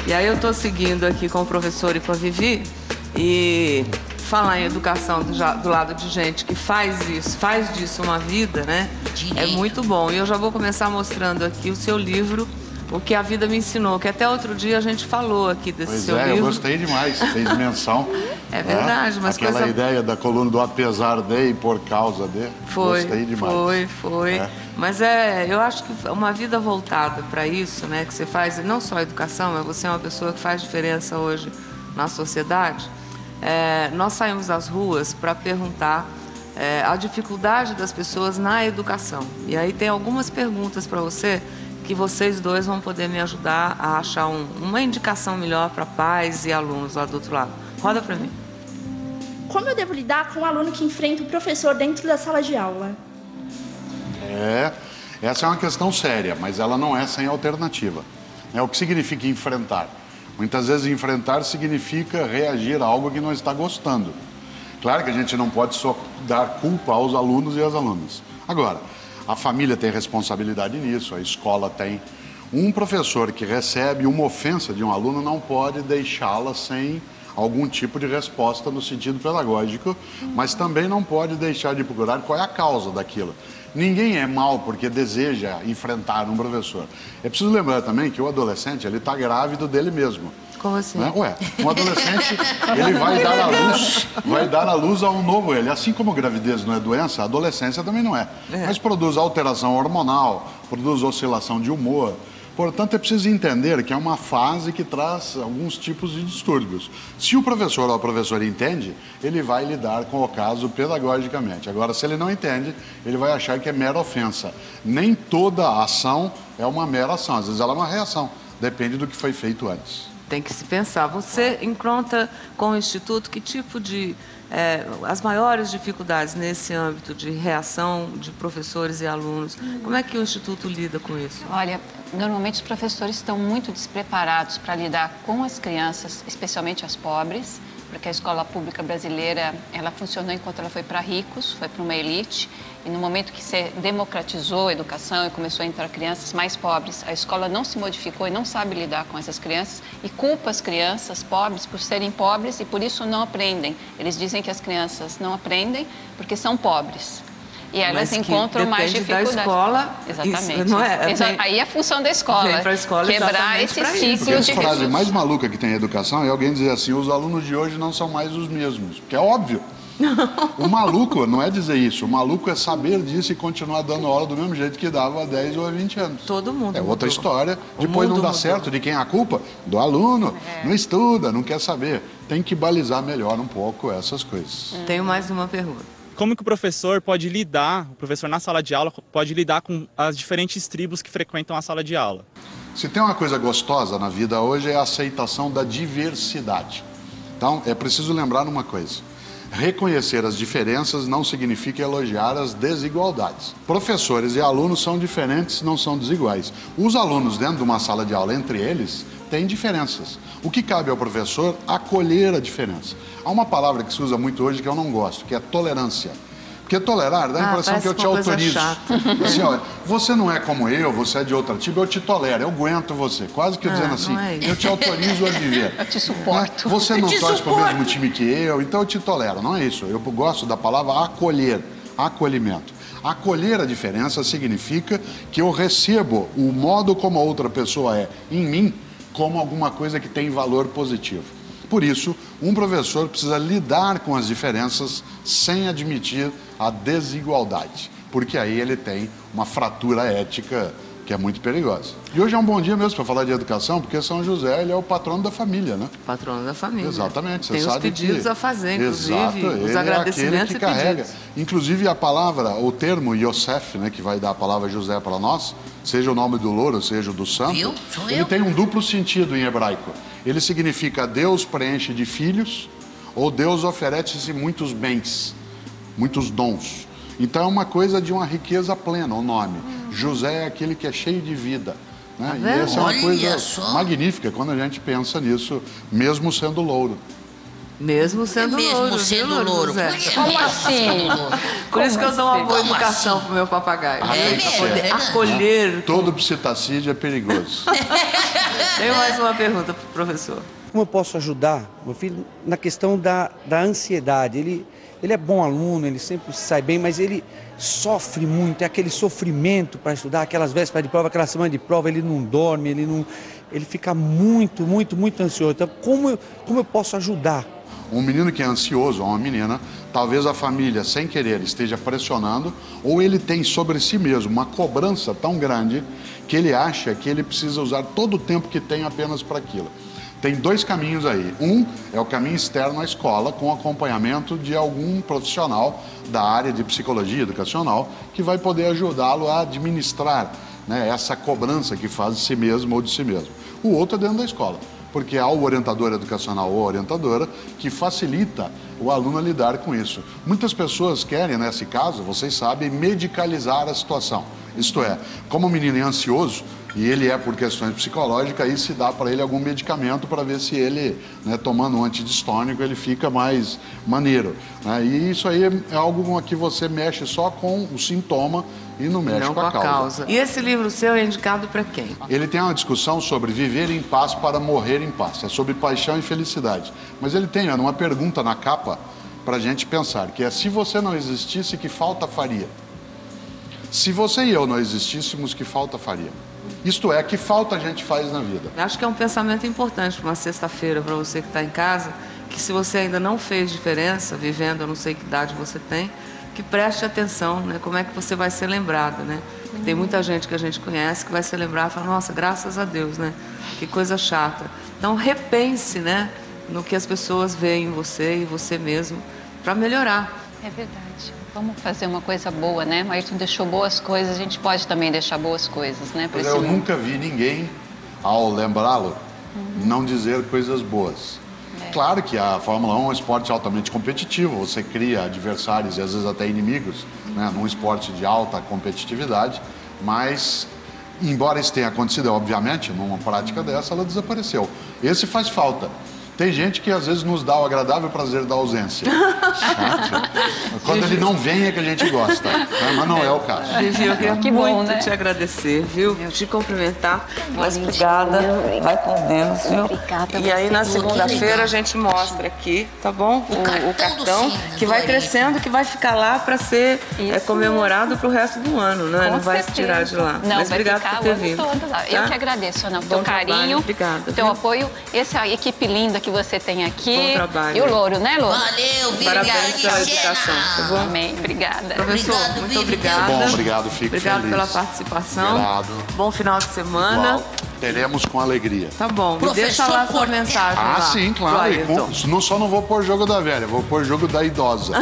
E aí eu estou seguindo aqui com o professor e com a Vivi, e falar em educação do lado de gente que faz isso, faz disso uma vida, né? É muito bom. E eu já vou começar mostrando aqui o seu livro, O que a Vida Me Ensinou, que até outro dia a gente falou aqui desse seu livro. Eu gostei demais, fez menção. É verdade, mas aquela ideia da coluna do apesar de e por causa de, gostei demais. Foi. Mas eu acho que uma vida voltada para isso, né, que você faz, não só a educação, mas você é uma pessoa que faz diferença hoje na sociedade. Nós saímos às ruas para perguntar a dificuldade das pessoas na educação. E aí tem algumas perguntas para você que vocês dois vão poder me ajudar a achar uma indicação melhor para pais e alunos lá do outro lado. Roda para mim. Como eu devo lidar com um aluno que enfrenta o professor dentro da sala de aula? Essa é uma questão séria, mas ela não é sem alternativa. O que significa enfrentar? Muitas vezes enfrentar significa reagir a algo que não está gostando. Claro que a gente não pode só dar culpa aos alunos e às alunas. Agora, a família tem responsabilidade nisso, a escola tem. Um professor que recebe uma ofensa de um aluno não pode deixá-la sem algum tipo de resposta no sentido pedagógico, mas também não pode deixar de procurar qual é a causa daquilo. Ninguém é mal porque deseja enfrentar um professor. É preciso lembrar também que o adolescente, ele está grávido dele mesmo. Como assim? Um adolescente, ele vai dar à luz a um novo ele. Assim como gravidez não é doença, a adolescência também não é. Mas produz alteração hormonal, produz oscilação de humor. Portanto, é preciso entender que é uma fase que traz alguns tipos de distúrbios. Se o professor ou a professora entende, ele vai lidar com o caso pedagogicamente. Agora, se ele não entende, ele vai achar que é mera ofensa. Nem toda ação é uma mera ação, às vezes ela é uma reação. Depende do que foi feito antes. Tem que se pensar. Você encontra com o Instituto que tipo de... as maiores dificuldades nesse âmbito de reação de professores e alunos? Como é que o Instituto lida com isso? Olha, normalmente os professores estão muito despreparados para lidar com as crianças, especialmente as pobres, porque a escola pública brasileira, ela funcionou enquanto ela foi para ricos, foi para uma elite, e no momento que se democratizou a educação e começou a entrar crianças mais pobres, a escola não se modificou e não sabe lidar com essas crianças e culpa as crianças pobres por serem pobres e por isso não aprendem. Eles dizem que as crianças não aprendem porque são pobres. E elas encontram mais dificuldade. Da escola, exatamente. Isso, não Aí é a função da escola. Vem pra escola quebrar esse ciclo de A frase mais maluca que tem em educação é alguém dizer assim: os alunos de hoje não são mais os mesmos. Porque é óbvio. O maluco não é dizer isso. O maluco é saber disso e continuar dando aula do mesmo jeito que dava há 10 ou 20 anos. Todo mundo. É outra história. Depois não dá certo. De quem é a culpa? Do aluno. Não estuda, não quer saber. Tem que balizar melhor um pouco essas coisas. Tenho mais uma pergunta. Como que o professor pode lidar, o professor na sala de aula pode lidar com as diferentes tribos que frequentam a sala de aula? Se tem uma coisa gostosa na vida hoje é a aceitação da diversidade. Então, é preciso lembrar uma coisa. Reconhecer as diferenças não significa elogiar as desigualdades. Professores e alunos são diferentes, não são desiguais. Os alunos dentro de uma sala de aula, entre eles, têm diferenças. O que cabe ao professor? Acolher a diferença. Há uma palavra que se usa muito hoje que eu não gosto, que é tolerância. Porque tolerar dá a impressão que eu te autorizo. Assim, olha, você não é como eu, você é de outra tribo, eu te tolero, eu aguento você. Quase que dizendo assim, eu te autorizo a viver. Eu te suporto. Você não torce para o mesmo time que eu, então eu te tolero. Não é isso. Eu gosto da palavra acolher, acolhimento. Acolher a diferença significa que eu recebo o modo como a outra pessoa é em mim como alguma coisa que tem valor positivo. Por isso, um professor precisa lidar com as diferenças sem admitir a desigualdade, porque aí ele tem uma fratura ética que é muito perigosa. E hoje é um bom dia mesmo para falar de educação, porque São José ele é o patrono da família, né? Patrono da família. Exatamente. Você tem sabe os pedidos a fazer, inclusive, exato, os agradecimentos é aquele que carrega. Pedidos. Inclusive a palavra, o termo Yosef, né, que vai dar a palavra José para nós, seja o nome do louro, seja o do santo, ele tem um duplo sentido em hebraico. Ele significa Deus preenche de filhos ou Deus oferece-se muitos bens, muitos dons. Então é uma coisa de uma riqueza plena, o nome. José é aquele que é cheio de vida. Né? E essa é uma coisa magnífica quando a gente pensa nisso, mesmo sendo louro. Mesmo sendo louro. Como assim? Por isso que eu dou uma boa educação pro meu papagaio. Poder acolher. Todo psitacídio é perigoso. Tenho mais uma pergunta para o professor. Como eu posso ajudar meu filho na questão da ansiedade? Ele é bom aluno, ele sempre sai bem, mas ele sofre muito, é aquele sofrimento para estudar, aquelas vésperas de prova, aquela semana de prova, ele não dorme, ele fica muito ansioso. Então, como eu posso ajudar? Um menino que é ansioso, ou uma menina, talvez a família, sem querer, esteja pressionando, ou ele tem sobre si mesmo uma cobrança tão grande que ele acha que ele precisa usar todo o tempo que tem apenas para aquilo. Tem dois caminhos aí. Um é o caminho externo à escola, com acompanhamento de algum profissional da área de psicologia educacional, que vai poder ajudá-lo a administrar, né, essa cobrança que faz de si mesmo ou de si mesmo. O outro é dentro da escola, porque há o orientador educacional ou orientadora que facilita o aluno a lidar com isso. Muitas pessoas querem, nesse caso, vocês sabem, medicalizar a situação. Isto é, como o menino é ansioso, e ele é por questões psicológicas, aí se dá para ele algum medicamento para ver se ele, né, tomando um antidistônico, ele fica mais maneiro, né? E isso aí é algo que você mexe só com o sintoma e não mexe com a causa. E esse livro seu é indicado para quem? Ele tem uma discussão sobre viver em paz para morrer em paz. É sobre paixão e felicidade. Mas ele tem uma pergunta na capa para a gente pensar, que é: se você não existisse, que falta faria? Se você e eu não existíssemos, que falta faria? Isto é, que falta a gente faz na vida? Acho que é um pensamento importante para uma sexta-feira, para você que está em casa, que se você ainda não fez diferença, vivendo, eu não sei que idade você tem, que preste atenção, né? Como é que você vai ser lembrado, né? Tem muita gente que a gente conhece que vai ser lembrado e fala: nossa, graças a Deus, né? Que coisa chata. Então repense, né, no que as pessoas veem em você e você mesmo, para melhorar. É verdade. Vamos fazer uma coisa boa, né? O Ayrton deixou boas coisas, a gente pode também deixar boas coisas, né? Mas eu nunca vi ninguém, ao lembrá-lo, não dizer coisas boas. Claro que a Fórmula 1 é um esporte altamente competitivo, você cria adversários e às vezes até inimigos, né, num esporte de alta competitividade, mas, embora isso tenha acontecido, obviamente, numa prática dessa, ela desapareceu. Esse faz falta. Tem gente que às vezes nos dá o agradável prazer da ausência. Quando ele não vem é que a gente gosta, né? Mas não é o caso. Vivi, eu queria muito te agradecer, viu? Te cumprimentar. Mas obrigada. Vai com Deus, viu? Obrigada. E aí na segunda-feira a gente mostra aqui, tá bom? O cartão que vai crescendo, que vai ficar lá para ser comemorado pro resto do ano, né? Não vai se tirar de lá. Não, mas obrigado por ter vindo. Tá? Eu que agradeço, Ana, o teu carinho, o teu apoio, essa equipe linda que você tem aqui. Bom trabalho. E o Louro, né, Louro? Valeu, parabéns pela educação, tá bom? Amém, obrigada. Professor, Obrigado, muito Vivi. obrigada. Bom, obrigado, fico Obrigado feliz. pela participação. Obrigado. Bom final de semana. Igual, teremos com alegria. Tá bom, me Professor deixa lá sua Cortella. mensagem. Ah, lá, sim, pro claro. Ayrton. Só não vou pôr jogo da velha, vou pôr jogo da idosa.